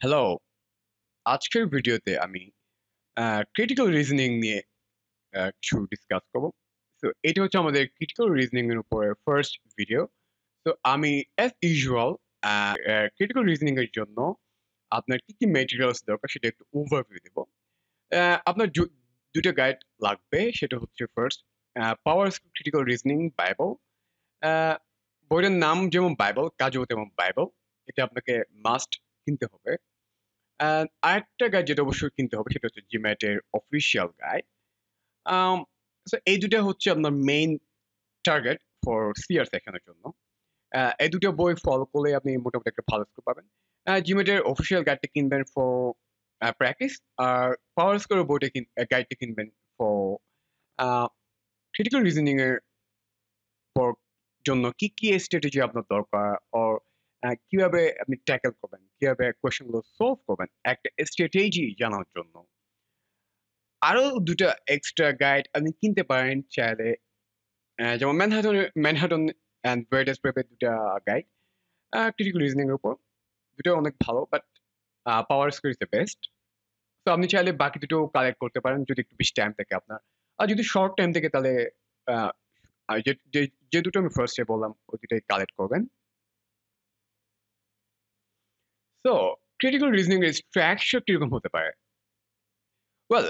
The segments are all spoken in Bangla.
হ্যালো, আজকের ভিডিওতে আমি ক্রিটিক্যাল রিজনিং নিয়ে কিছু ডিসকাস করব। সো এটা হচ্ছে আমাদের ক্রিটিক্যাল রিজনিং এর উপরে ফার্স্ট ভিডিও। তো আমি অ্যাজ ইউজুয়াল ক্রিটিক্যাল রিজনিং এর জন্য আপনার কি মেটেরিয়ালস দরকার সেটা একটু ওভারভিউ দেব। আপনার ২ টা গাইড লাগবে। সেটা হচ্ছে ফার্স্ট পাওয়ার স্কুল ক্রিটিক্যাল রিজনিং বাইবেল। আ বইটার নাম যেমন বাইবেল, কাজেও তেমন বাইবেল। এটা আপনাকে মাস্ট কিনতে হবে। আরেকটা গাইড যেটা অবশ্যই কিনতে হবে সেটা হচ্ছে GMAT এর অফিসিয়াল গাইড। আম সো এই ২ টা হচ্ছে আপনার মেইন টার্গেট ফর সিআর সেকশনের জন্য। এই ২ টা বই ফলো করলে আপনি মোটামুটি একটা ভালো স্কোর পাবেন। GMAT এর অফিসিয়াল গাইডটা কিনবেন ফর প্র্যাকটিস। আর পাওয়ার স্কোর বইটা গাইডটা কিনবেন ফর আ ক্রিটিক্যাল রিজনিং এর ফর জন্য কি স্ট্র্যাটেজি আপনার দরকার অর কিভাবে আপনি ট্যাকেল করবেন, কিভাবে কোয়েশ্চেন গুলো সলভ করবেন একটা স্ট্র্যাটেজি জানার জন্য। আরো ২ টা এক্সট্রা গাইড আপনি কিনতে পারেন চাইলে। যেমন ম্যানহাটন অ্যান্ড ভেরিটাস প্রেপের ২ টা গাইড ক্রিটিক্যাল রিজনিং এর উপর। ২ টাই অনেক ভালো but power score is the best. তো আপনি চাইলে বাকি ২ টোও কালেক্ট করতে পারেন যদি একটু বেশি টাইম থাকে আপনার। আর যদি শর্ট টাইম থাকে তাহলে আ আর যে ২ টো আমি ফার্স্ট এ বললাম ওই ২ টাই কালেক্ট করবেন। সো ক্রিটিক্যাল রিজনিং এর স্ট্রাকচার কিরকম হতে পারে? ওয়েল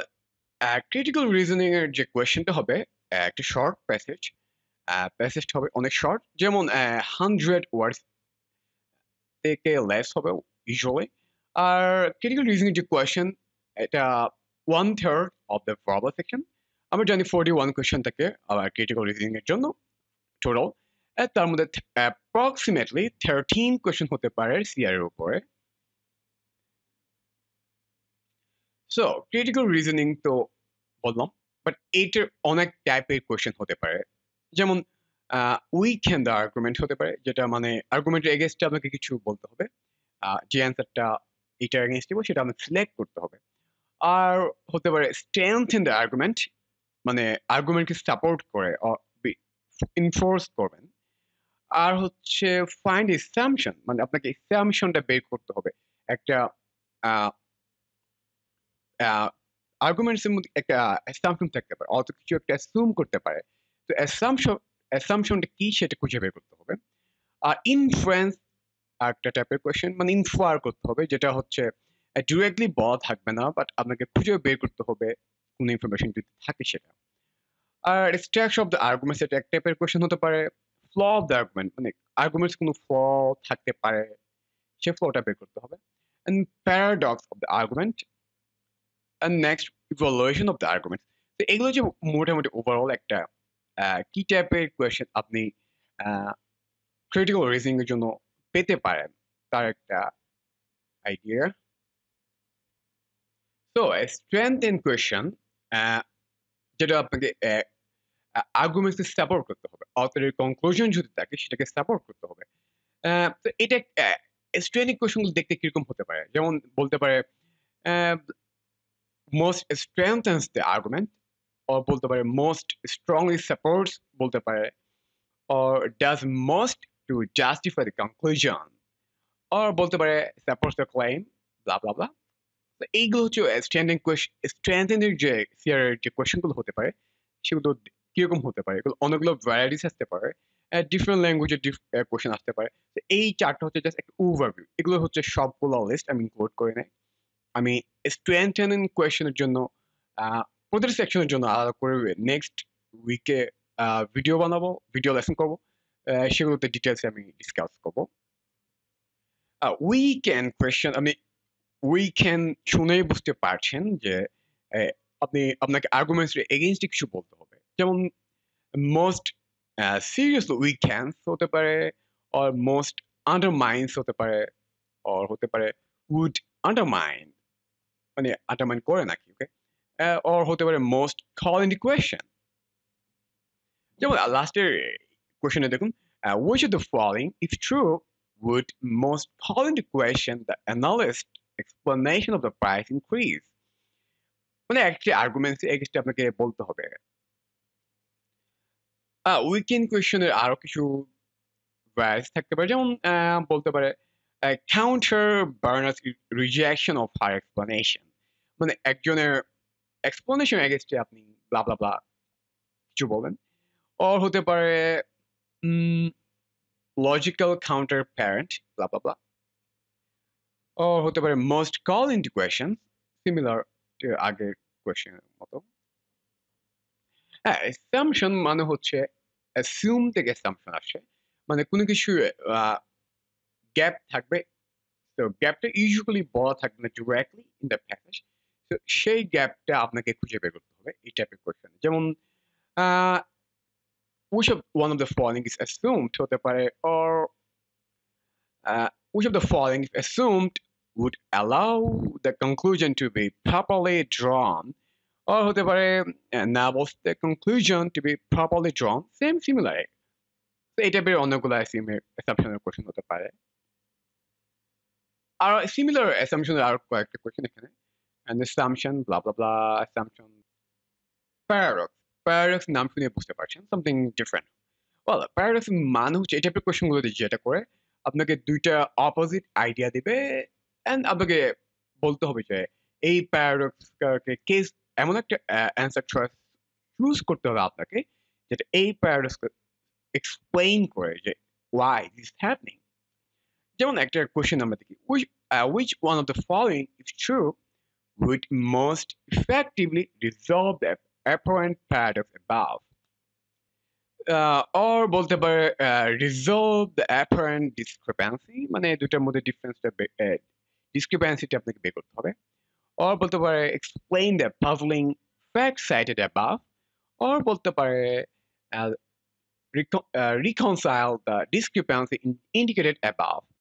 ক্রিটিক্যাল রিজনিং এর যে কোয়েশ্চেনটা হবে একটা শর্ট প্যাসেজ। প্যাসেজটা হবে অনেক শর্ট। যেমন 100 ওয়ার্ডস থেকে লেস হবে ইউজুয়ালি। আর ক্রিটিক্যাল রিজনিং যে কোয়েশ্চেন এটা 1/3 অফ দ্য ভার্বাল সেকশন। আমরা জানি 41 কোয়েশ্চেন থাকে ক্রিটিক্যাল রিজনিং এর জন্য টোটাল। তার মধ্যে অ্যাপ্রক্সিমেটলি 13 কোয়েশ্চেন হতে পারে সিআর এর উপরে। সো ক্রিটিক্যাল রিজনিং তো বললাম। বাট এইটার অনেক টাইপের কোয়েশ্চেন হতে পারে। যেমন উইকেন্ড আর্গুমেন্ট হতে পারে যেটা মানে আর্গুমেন্টের এগেইনস্টে আপনাকে কিছু বলতে হবে। যে অ্যান্সারটা এটার এগেইনস্টে দিব সেটা আমাকে সিলেক্ট করতে হবে। আর হতে পারে স্ট্রেংথ ইন দ্য আর্গুমেন্ট মানে আর্গুমেন্টকে সাপোর্ট করে ইনফোর্স করবেন। আর হচ্ছে ফাইন্ড অ্যাসাম্পশন মানে আপনাকে অ্যাসাম্পশনটা বের করতে হবে। একটা আ আ আর্গুমেন্টস এর মধ্যে একটা অ্যাসাম্পশন থাকতে পারে। অত কিছু একটা অ্যাসিউম করতে পারে। তো অ্যাসাম্পশনটা কি সেটা খুঁজে বের করতে হবে। আর ইনফারেন্স আরেকটা টাইপের কোয়েশ্চেন মানে ইনফার করতে হবে যেটা হচ্ছে ডিরেক্টলি বলা থাকবে না বাট আপনাকে খুঁজে বের করতে হবে কোন ইনফরমেশন যদি থাকে সেটা। আর স্ট্রাকচার অফ দ্য আর্গুমেন্টস এটা এক টাইপের কোয়েশ্চেন হতে পারে। ফ্ল অফ দ্য আর্গুমেন্ট মানে আর্গুমেন্টস কোনো ফ্ল থাকতে পারে সে ফ্লটা বের করতে হবে। And paradox of the argument and next evaluation of the argument. তো এগুলো যে মোটামুটি ওভারঅল একটা কি টাইপের কোয়েশ্চেন আপনি ক্রিটিক্যাল রিজনিং এর জন্য পেতে পারেন তার একটা আইডিয়া। তো স্ট্রেংথ ইন কোয়েশ্চেন যেটা আপনাকে আর্গুমেন্টস সাপোর্ট করতে হবে। অথরের কনক্লুশন যদি থাকে সেটাকে সাপোর্ট করতে হবে। তো এটা স্ট্রেনিক কোয়েশ্চেন গুলো দেখতে কিরকম হতে পারে? যেমন বলতে পারে অ্যা মোস্ট স্ট্রেংথেনস দ্য আর্গুমেন্ট অর বলতে পারে মোস্ট স্ট্রংলি সাপোর্টস বলতে পারে or does most to justify the conclusion or বলতে পারে সাপোর্টস দ্য ক্লেইম ব্লা, ব্লা, ব্লা। তো এইগুলো হচ্ছে স্ট্রেংথেন এর যে সিআর এর যে কোয়েশ্চেন গুলো হতে পারে সেগুলো কিরকম হতে পারে? এগুলো অনেকগুলো ভ্যারাইটিস আসতে পারে। ডিফারেন্ট ল্যাঙ্গুয়েজ এর কোয়েশ্চেন আসতে পারে। তো এই ৪ টা হচ্ছে জাস্ট একটা ওভারভিউ। এগুলো হচ্ছে সবগুলো লিস্ট আমি ইনক্লুড করে নাই। আমি স্ট্রেংথেনিং কোয়েশ্চেন এর জন্য আ প্রতিটা সেকশনের জন্য আলাদা করে নেক্সট উইকে আ ভিডিও বানাবো, ভিডিও লেসন করব। সেগুলোতে ডিটেইলস এ আমি ডিসকাস করব। উইকেন্ড কোয়েশ্চেন উইকেন্ড শুনেই বুঝতে পারছেন যে এ আপনাকে আর্গুমেন্টস এর এগেইনস্ট এ কিছু বলতে হবে। যেমন মোস্ট সিরিয়াসলি উইকেন্ডস হতে পারে অর মোস্ট আন্ডারমাইনস হতে পারে অর হতে পারে উড আন্ডারমাইন মানে আন্ডারমাইন করে নাকি ওকে? অর হতে পারে মোস্ট কল ইন্টো কোয়েশ্চেন। যেমন লাস্টের কোয়েশ্চেনে দেখুন which of the following if true would most call into question the analyst explanation of the price increase মানে একটা আর্গুমেন্টস এগেইনস্ট আপনাকে বলতে হবে। উইকেন্ড কোয়েশ্চেন এর আরো কিছু ভ্যারিয়েন্স থাকতে পারে। যেমন বলতে পারে counter Barnard's rejection of her explanation মানে একজনের explanation against আপনি blah blah blah কিছু বলেন or হতে পারে logical counter parent blah blah blah or হতে পারে most call into question similar to আগের কোয়েশ্চেনের মতো হ্যাঁ assumption মানে হচ্ছে assume থেকে assumption আসে মানে কোনো কিছু গ্যাপ থাকবে তো গ্যাপটা ইউজুয়ালি বলা থাকবে না ডিরেক্টলি ইন দ্য প্যাসেজ তো সেই গ্যাপটা আপনাকে খুঁজে বের করতে হবে এই টাইপের কোয়েশ্চেন যেমন which of one of the following is assumed হতে পারে or which of the following if assumed would allow the conclusion to be properly drawn or হতে পারে enables the conclusion to be properly drawn similar তো এই টাইপের অনেকগুলো assumption কোয়েশ্চেন হতে পারে আর সিমিলার অ্যাসাম্পশনের আর কয়েকটা কোয়েশ্চেন এখানে and assumption blah blah blah assumption paradox নাম শুনে বুঝতে পারছেন something different well paradox মানে হচ্ছে এই টাইপের কোয়েশ্চেনগুলোতে যেটা করে আপনাকে দুইটা অপোজিট আইডিয়া দিবে এন্ড আপনাকে বলতে হবে যে এই প্যারাডক্সকে কেস এমন একটা অ্যান্সার চয়েস চুজ করতে হবে আপনাকে যেটা এই প্যারাডক্সকে এক্সপ্লেইন করে যে why this is happening যেমন একটা কোয়েশ্চেন আমরা দেখি which one of the following if true would most effectively resolve the apparent paradox above or বলতে পারে resolve the apparent discrepancy মানে দুটার মধ্যে ডিফারেন্সটা ডিসক্রিপেন্সিটা আপনাকে বের করতে হবে or বলতে পারে explain the puzzling fact cited above or বলতে পারে reconcile the discrepancy indicated above